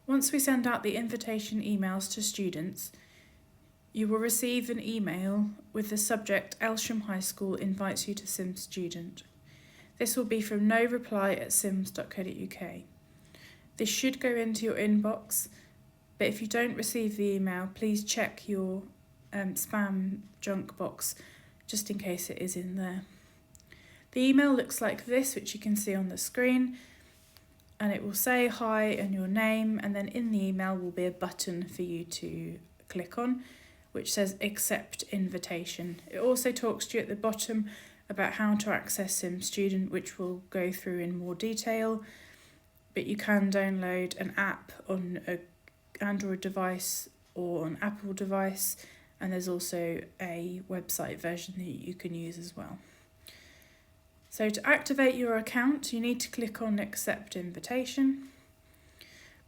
Once we send out the invitation emails to students, you will receive an email with the subject Elsham High School invites you to SIMS student. This will be from no-reply@sims.co.uk. This should go into your inbox, but if you don't receive the email, please check your spam junk box just in case it is in there. The email looks like this, which you can see on the screen, and it will say hi and your name, and then in the email will be a button for you to click on which says accept invitation. It also talks to you at the bottom about how to access SIMS Student, which we'll go through in more detail, but you can download an app on an Android device or an Apple device, and there's also a website version that you can use as well. So to activate your account, you need to click on accept invitation.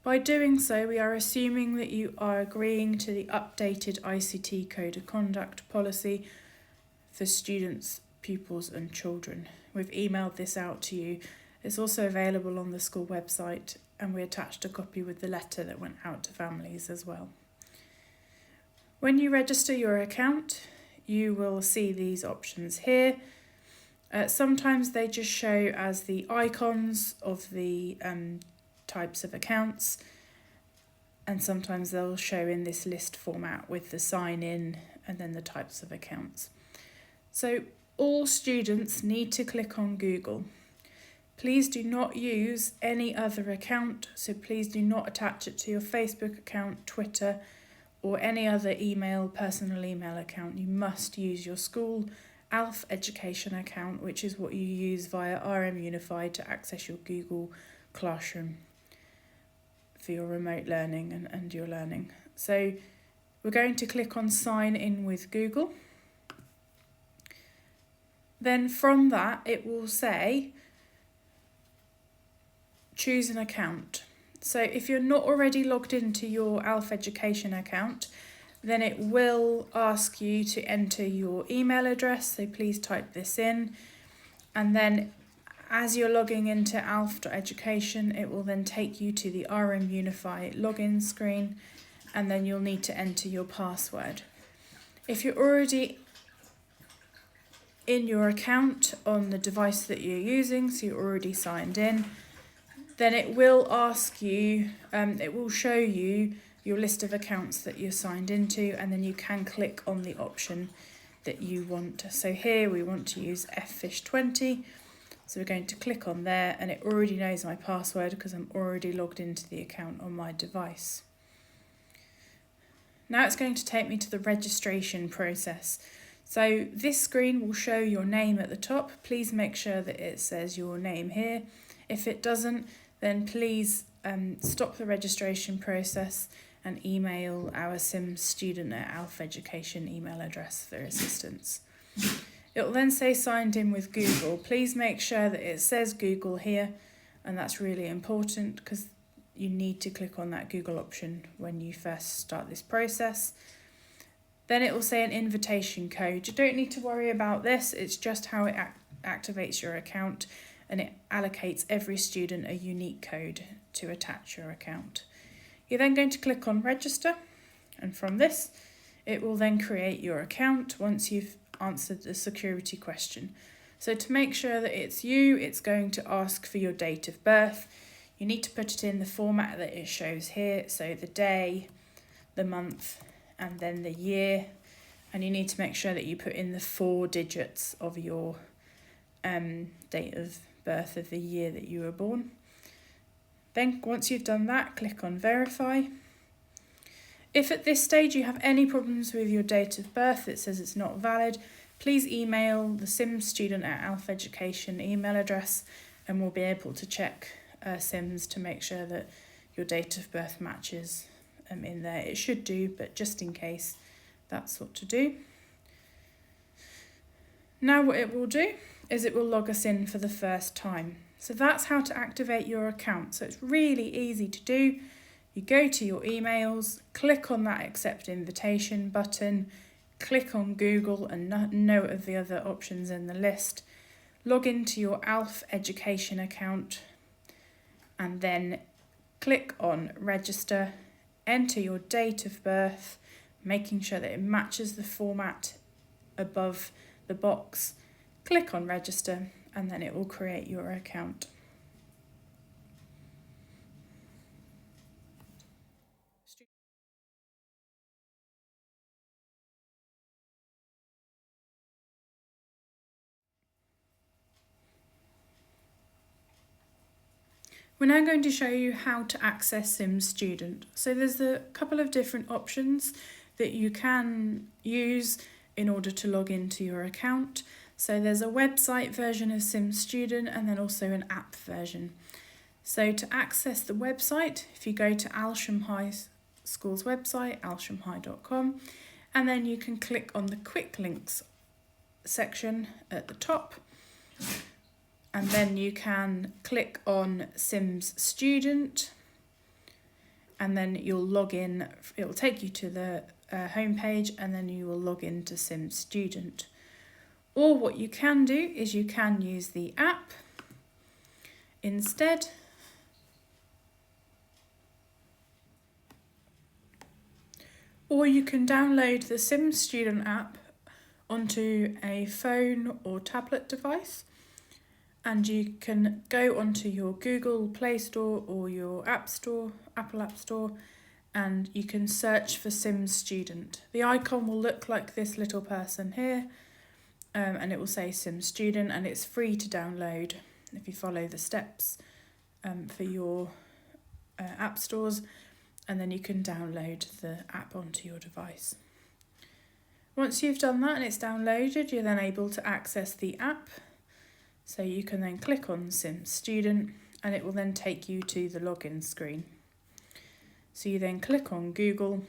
By doing so, we are assuming that you are agreeing to the updated ICT Code of Conduct policy for students, pupils and children. We've emailed this out to you. It's also available on the school website, and we attached a copy with the letter that went out to families as well. When you register your account, you will see these options here. Sometimes they just show as the icons of the types of accounts, and sometimes they'll show in this list format with the sign in and then the types of accounts. So all students need to click on Google. Please do not use any other account, so please do not attach it to your Facebook account, Twitter, or any other personal email account. You must use your school ALF education account, which is what you use via RM Unified to access your Google Classroom for your remote learning and your learning. So we're going to click on sign in with Google. Then from that, it will say choose an account. So if you're not already logged into your ALF education account, then it will ask you to enter your email address. So please type this in, and then as you're logging into alf.education, it will then take you to the RM Unify login screen, and then you'll need to enter your password. If you're already in your account on the device that you're using, so you're already signed in, then it will ask you, it will show you your list of accounts that you're signed into, and then you can click on the option that you want. So here we want to use ffish20. So we're going to click on there, and it already knows my password because I'm already logged into the account on my device. Now it's going to take me to the registration process. So this screen will show your name at the top. Please make sure that it says your name here. If it doesn't, then please stop the registration process and email our SIMS student at ALF Education email address for assistance. It will then say signed in with Google. Please make sure that it says Google here, and that's really important because you need to click on that Google option when you first start this process. Then it will say an invitation code. You don't need to worry about this, it's just how it activates your account, and it allocates every student a unique code to attach your account. You're then going to click on register, and from this it will then create your account once you've answered the security question. So to make sure that it's you, it's going to ask for your date of birth. You need to put it in the format that it shows here, so the day, the month, and then the year, and you need to make sure that you put in the 4 digits of your date of birth of the year that you were born. Then once you've done that, click on verify. If at this stage you have any problems with your date of birth, it says it's not valid, please email the SIMS student at ALF Education email address, and we'll be able to check SIMS to make sure that your date of birth matches in there. It should do, but just in case, that's what to do. Now what it will do is it will log us in for the first time. So that's how to activate your account. So it's really easy to do. You go to your emails, click on that accept invitation button, click on Google and note of the other options in the list, log into your ALF education account, and then click on register, enter your date of birth, making sure that it matches the format above the box, click on register, and then it will create your account. We're now going to show you how to access SIMS Student. So there's a couple of different options that you can use in order to log into your account. So there's a website version of SIMS Student and then also an app version. So to access the website, if you go to Aylsham High School's website, aylshamhigh.com, and then you can click on the quick links section at the top, and then you can click on SIMS Student, and then you'll log in. It will take you to the home page, and then you will log into SIMS Student. Or what you can do is you can use the app instead. Or you can download the SIMS Student app onto a phone or tablet device, and you can go onto your Google Play Store or your App Store, Apple App Store, and you can search for SIMS Student. The icon will look like this little person here, and it will say SIMS Student, and it's free to download if you follow the steps for your app stores, and then you can download the app onto your device. Once you've done that and it's downloaded, you're then able to access the app. So you can then click on SIMS Student, and it will then take you to the login screen. So you then click on Google,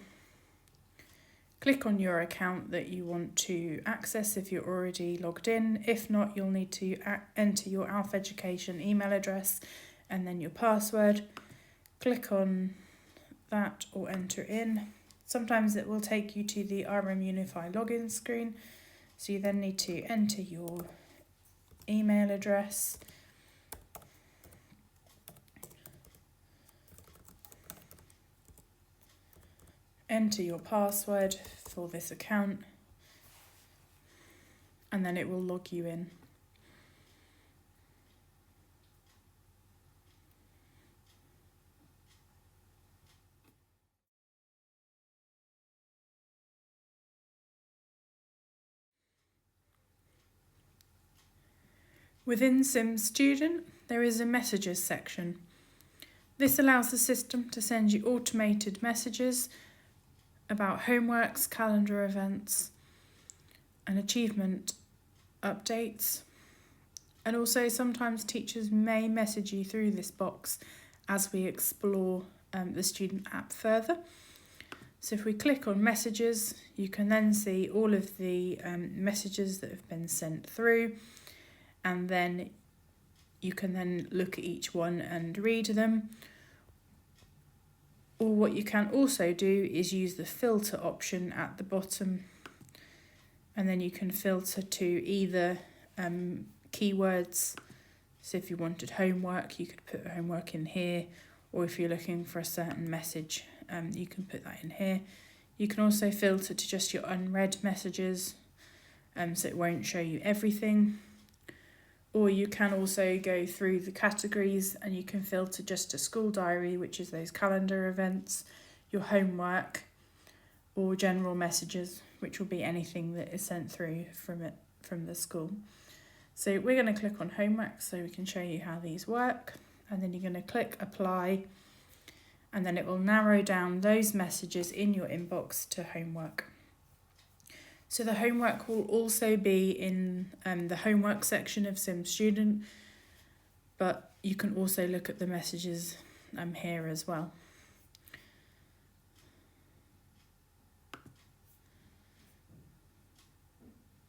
click on your account that you want to access if you're already logged in. If not, you'll need to enter your Alpha Education email address and then your password. Click on that or enter in. Sometimes it will take you to the RM Unify login screen. So you then need to enter your email address, enter your password for this account, and then it will log you in. Within SIMS Student, there is a messages section. This allows the system to send you automated messages about homeworks, calendar events, and achievement updates. And also sometimes teachers may message you through this box as we explore the student app further. So if we click on messages, you can then see all of the messages that have been sent through, and then you can then look at each one and read them. Or what you can also do is use the filter option at the bottom, and then you can filter to either keywords. So if you wanted homework, you could put homework in here, or if you're looking for a certain message, you can put that in here. You can also filter to just your unread messages, so it won't show you everything. Or you can also go through the categories and you can filter just to school diary, which is those calendar events, your homework, or general messages, which will be anything that is sent through from the school. So we're going to click on homework so we can show you how these work, and then you're going to click apply, and then it will narrow down those messages in your inbox to homework. So the homework will also be in the homework section of SIMS Student, but you can also look at the messages here as well.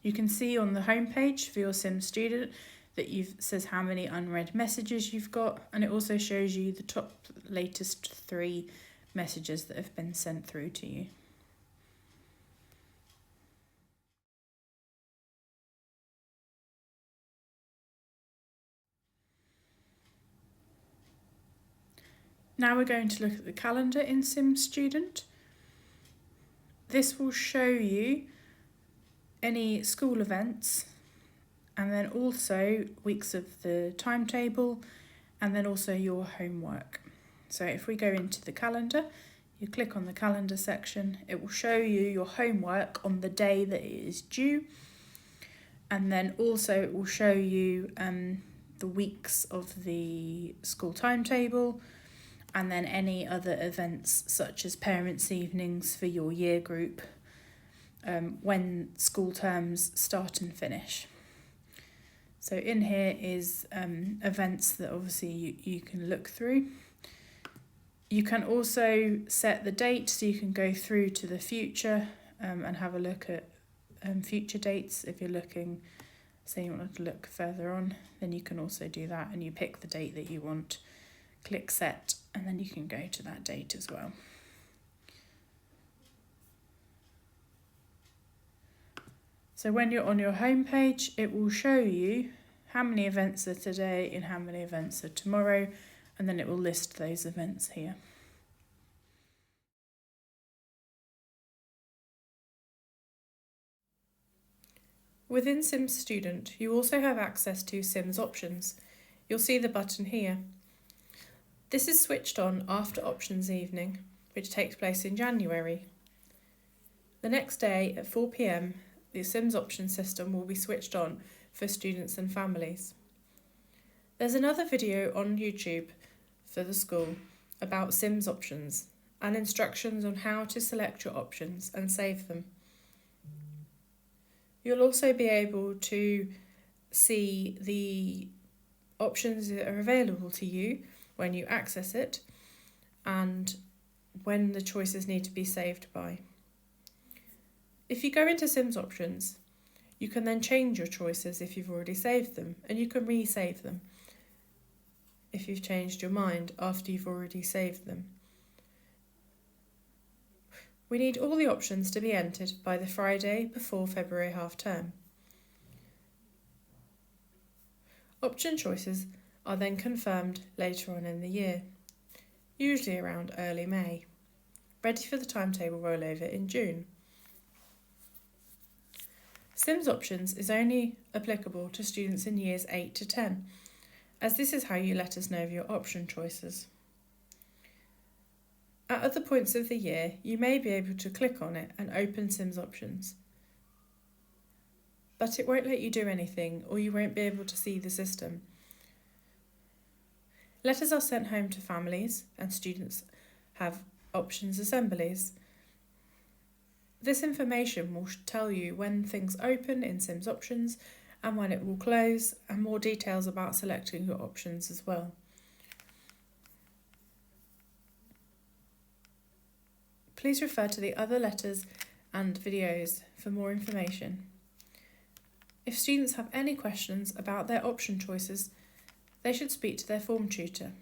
You can see on the home page for your SIMS Student that says how many unread messages you've got, and it also shows you the top latest 3 messages that have been sent through to you. Now we're going to look at the calendar in SIMS Student. This will show you any school events and then also weeks of the timetable and then also your homework. So if we go into the calendar, you click on the calendar section, it will show you your homework on the day that it is due, and then also it will show you the weeks of the school timetable and then any other events such as parents' evenings for your year group, when school terms start and finish. So in here is events that obviously you can look through. You can also set the date so you can go through to the future and have a look at future dates. If you're looking, say you want to look further on, then you can also do that and you pick the date that you want, click set, and then you can go to that date as well. So when you're on your home page, it will show you how many events are today and how many events are tomorrow, and then it will list those events here. Within SIMS Student, you also have access to SIMS options. You'll see the button here. This is switched on after options evening, which takes place in January. The next day at 4 p.m, the SIMS option system will be switched on for students and families. There's another video on YouTube for the school about SIMS options and instructions on how to select your options and save them. You'll also be able to see the options that are available to you when you access it and when the choices need to be saved by. If you go into SIMS options, you can then change your choices if you've already saved them, and you can re-save them if you've changed your mind after you've already saved them. We need all the options to be entered by the Friday before February half term. Option choices are then confirmed later on in the year, usually around early May, ready for the timetable rollover in June. SIMS options is only applicable to students in years 8 to 10, as this is how you let us know of your option choices. At other points of the year, you may be able to click on it and open SIMS options, but it won't let you do anything or you won't be able to see the system. Letters are sent home to families and students have options assemblies. This information will tell you when things open in SIMS options and when it will close, and more details about selecting your options as well. Please refer to the other letters and videos for more information. If students have any questions about their option choices, they should speak to their form tutor,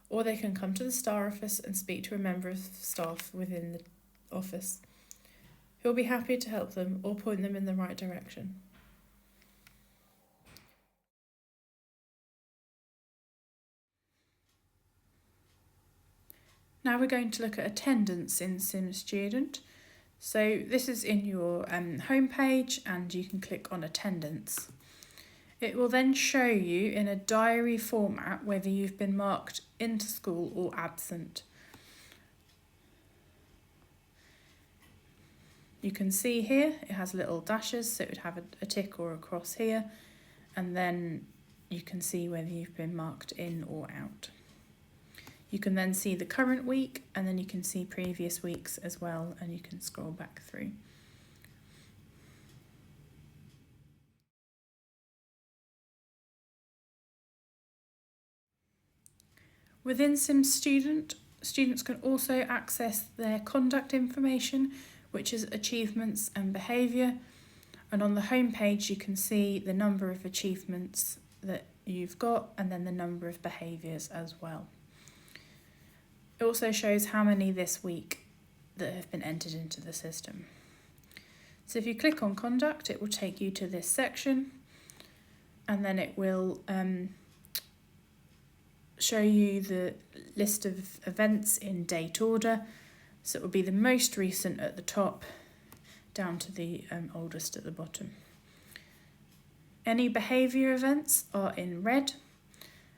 or they can come to the STAR office and speak to a member of staff within the office, who will be happy to help them or point them in the right direction. Now we're going to look at attendance in SIMS Student. So this is in your home page and you can click on attendance. It will then show you in a diary format whether you've been marked into school or absent. You can see here it has little dashes, so it would have a tick or a cross here, and then you can see whether you've been marked in or out. You can then see the current week, and then you can see previous weeks as well, and you can scroll back through. Within SIMS Student, students can also access their conduct information, which is achievements and behaviour, and on the home page you can see the number of achievements that you've got and then the number of behaviours as well. It also shows how many this week that have been entered into the system. So if you click on conduct, it will take you to this section, and then it will show you the list of events in date order. So it will be the most recent at the top down to the oldest at the bottom. Any behaviour events are in red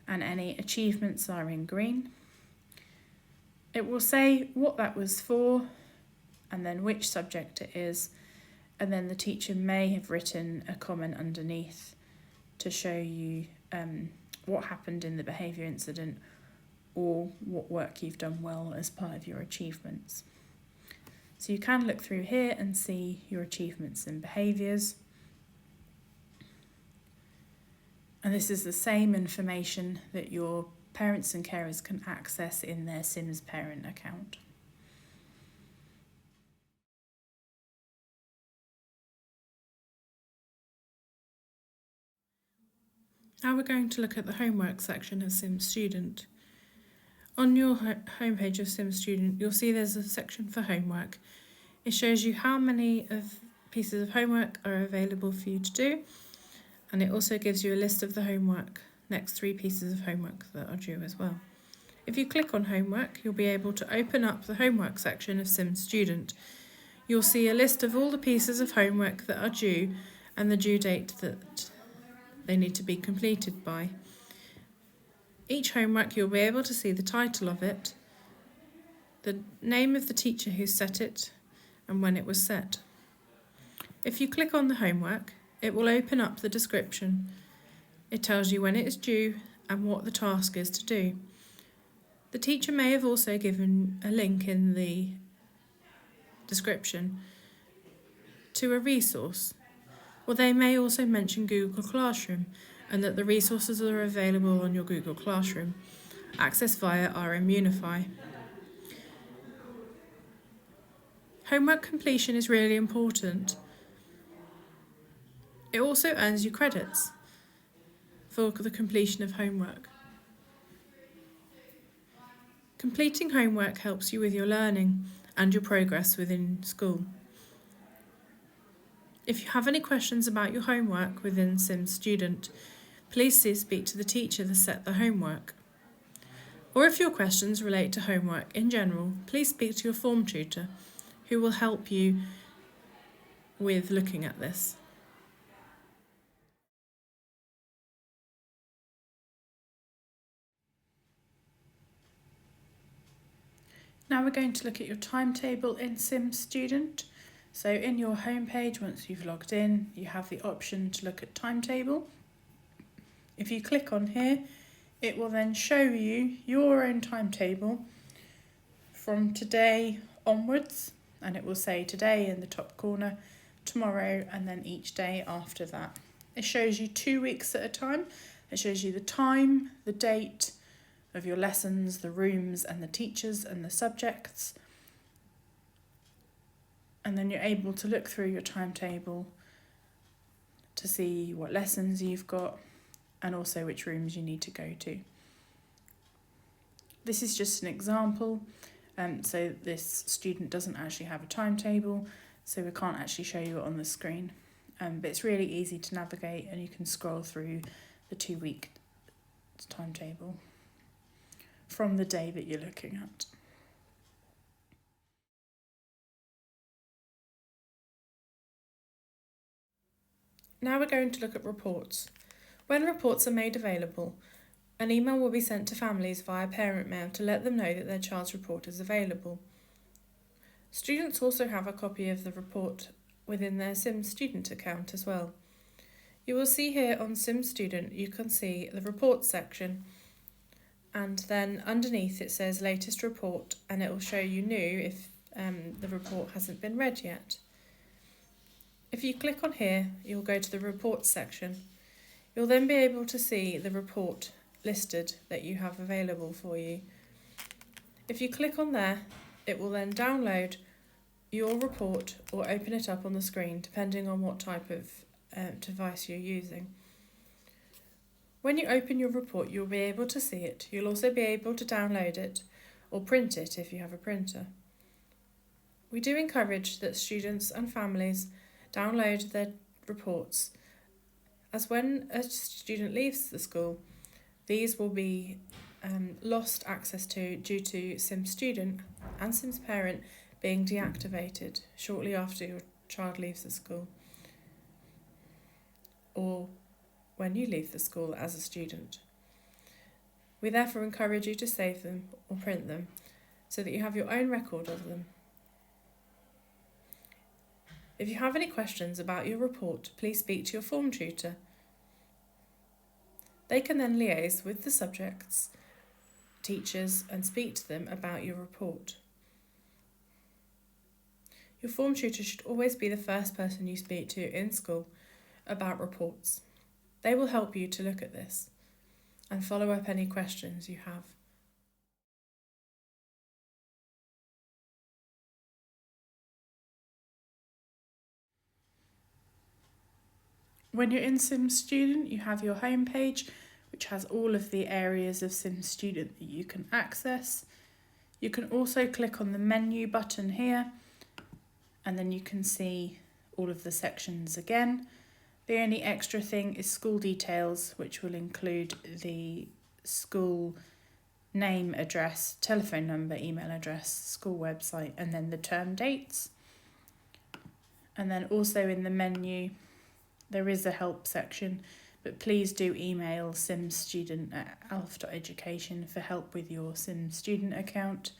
and any achievements are in green. It will say what that was for and then which subject it is, and then the teacher may have written a comment underneath to show you what happened in the behaviour incident or what work you've done well as part of your achievements. So you can look through here and see your achievements and behaviours. And this is the same information that your parents and carers can access in their SIMS parent account. Now we're going to look at the homework section of SIMS Student. On your homepage of SIMS Student, you'll see there's a section for homework. It shows you how many pieces of homework are available for you to do, and it also gives you a list of the homework, next 3 pieces of homework that are due as well. If you click on homework, you'll be able to open up the homework section of SIMS Student. You'll see a list of all the pieces of homework that are due and the due date that they need to be completed by. Each homework you'll be able to see the title of it, the name of the teacher who set it, and when it was set. If you click on the homework, it will open up the description. It tells you when it is due and what the task is to do. The teacher may have also given a link in the description to a resource, or they may also mention Google Classroom and that the resources are available on your Google Classroom, accessed via RM Unify. Homework completion is really important. It also earns you credits for the completion of homework. Completing homework helps you with your learning and your progress within school. If you have any questions about your homework within SIMS Student, please speak to the teacher that set the homework. Or if your questions relate to homework in general, please speak to your form tutor, who will help you with looking at this. Now we're going to look at your timetable in SIMS Student. So in your homepage, once you've logged in, you have the option to look at timetable. If you click on here, it will then show you your own timetable from today onwards, and it will say today in the top corner, tomorrow, and then each day after that. It shows you 2 weeks at a time. It shows you the time, the date of your lessons, the rooms and the teachers and the subjects. And then you're able to look through your timetable to see what lessons you've got and also which rooms you need to go to. This is just an example. So this student doesn't actually have a timetable, so we can't actually show you it on the screen. But it's really easy to navigate, and you can scroll through the 2-week timetable from the day that you're looking at. Now we're going to look at reports. When reports are made available, an email will be sent to families via parent mail to let them know that their child's report is available. Students also have a copy of the report within their SIMS Student account as well. You will see here on SIMS Student, you can see the reports section, and then underneath it says latest report, and it will show you new if the report hasn't been read yet. If you click on here, you'll go to the reports section. You'll then be able to see the report listed that you have available for you. If you click on there, it will then download your report or open it up on the screen, depending on what type of device you're using. When you open your report, you'll be able to see it. You'll also be able to download it or print it if you have a printer. We do encourage that students and families download their reports, as when a student leaves the school, these will be lost access to due to SIMS student and SIMS parent being deactivated shortly after your child leaves the school, or when you leave the school as a student. We therefore encourage you to save them or print them so that you have your own record of them. If you have any questions about your report, please speak to your form tutor. They can then liaise with the subjects, teachers, and speak to them about your report. Your form tutor should always be the first person you speak to in school about reports. They will help you to look at this and follow up any questions you have. When you're in SIMS Student, you have your home page, which has all of the areas of SIMS Student that you can access. You can also click on the menu button here, and then you can see all of the sections again. The only extra thing is school details, which will include the school name, address, telephone number, email address, school website, and then the term dates. And then also in the menu, there is a help section, but please do email simsstudent@alf.education for help with your SIMS student account.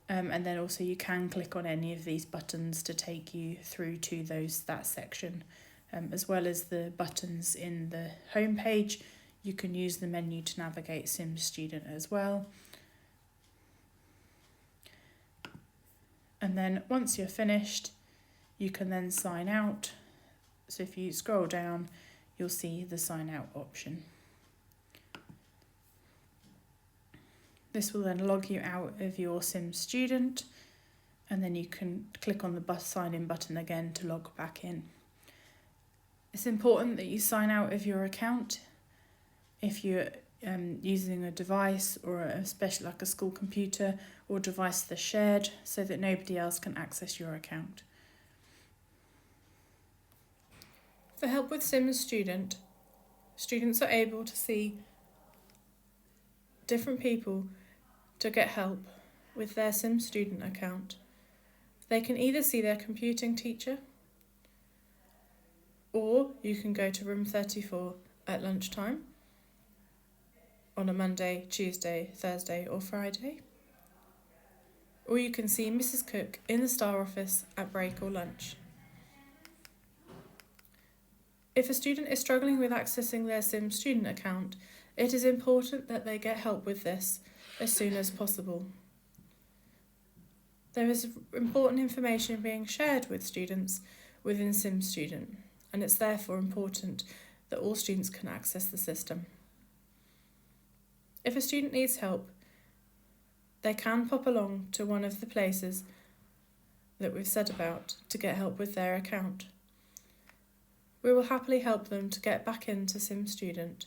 And then also you can click on any of these buttons to take you through to that section. As well as the buttons in the home page, you can use the menu to navigate SIMS student as well. And then once you're finished, you can then sign out. So if you scroll down, you'll see the sign out option. This will then log you out of your SIMS student, and then you can click on the sign in button again to log back in. It's important that you sign out of your account if you're using a device or especially like a school computer or device that's shared, so that nobody else can access your account. For help with SIMS student, students are able to see different people to get help with their SIMS student account. They can either see their computing teacher, or you can go to room 34 at lunchtime on a Monday, Tuesday, Thursday or Friday. Or you can see Mrs. Cook in the Star office at break or lunch. If a student is struggling with accessing their SIMS student account, it is important that they get help with this as soon as possible. There is important information being shared with students within SIMS student, and it's therefore important that all students can access the system. If a student needs help, they can pop along to one of the places that we've said about to get help with their account. We will happily help them to get back into SIMS student